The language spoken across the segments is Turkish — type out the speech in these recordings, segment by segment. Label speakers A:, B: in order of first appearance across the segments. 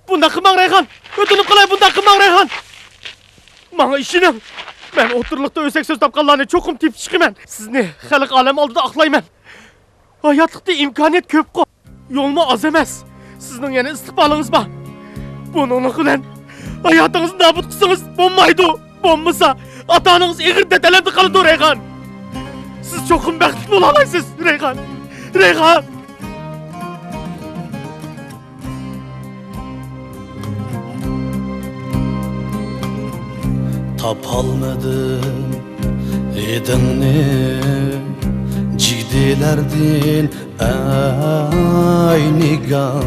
A: Bunda kılmang Reyhan. Ötünüp kılay bunda kılmang Reyhan. Bana işinin. Ben oturlukta ösek söz tapkallarını çokum tip çıkımen. Sizni xalq alem aldıda aklayman. Hayatlıkta imkaniyet köp ko. Yolma az emas. Sizning yana istiqboling'iz bor. Bununla bilan hayatınızı nabut qilsangiz bo'lmaydi. Bo'lmasa ota-onangiz egri dadalarda qoladi Reyhan. Siz cho'qim baxtli bo'la olasiz Reyhan. Reyhan.
B: Tapalmadım edinni cidilerden ay nigan.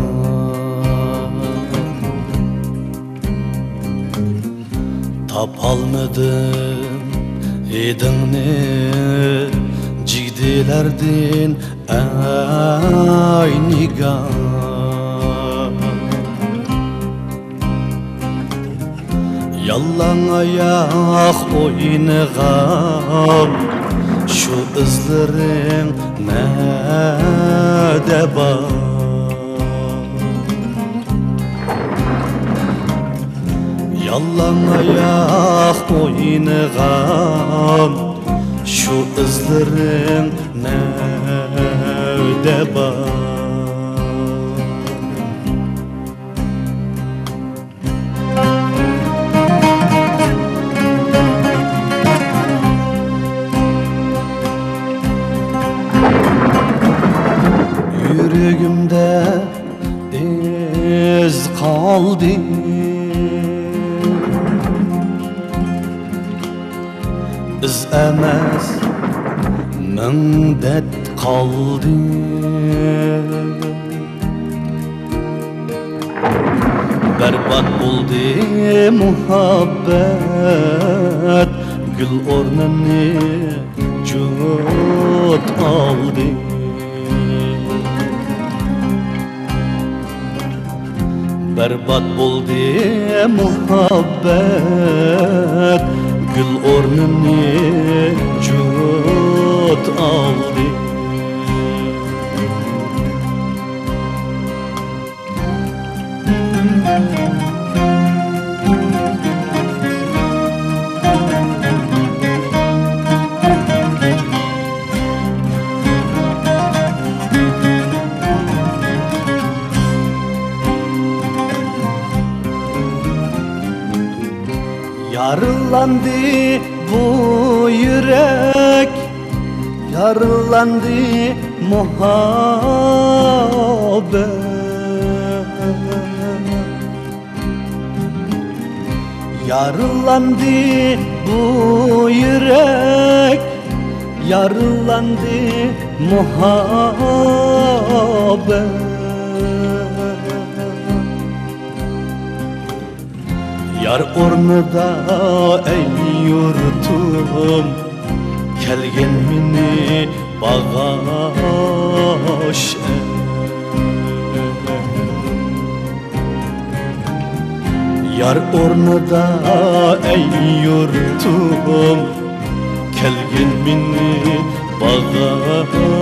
B: Tapalmadım edinni cidilerden ay nigan. Yalan ayak oynağam şu izlerin nerede var? Yalan ayak oynağam şu izlerin nerede var? Yüreğimde iz kaldı. İz emas müddet kaldı. Berbat oldu muhabbet, gül ornını cut aldı. Berbat bo'ldi muhabbet, gül o'rnini jut oldi. Yarılandı bu yürek, yarılandı muhabbet. Yarılandı bu yürek, yarılandı muhabbet. Yar ornida ey yurtum, kelgen meni bag'ash. Yar ornida ey yurtum, kelgen meni bag'ash.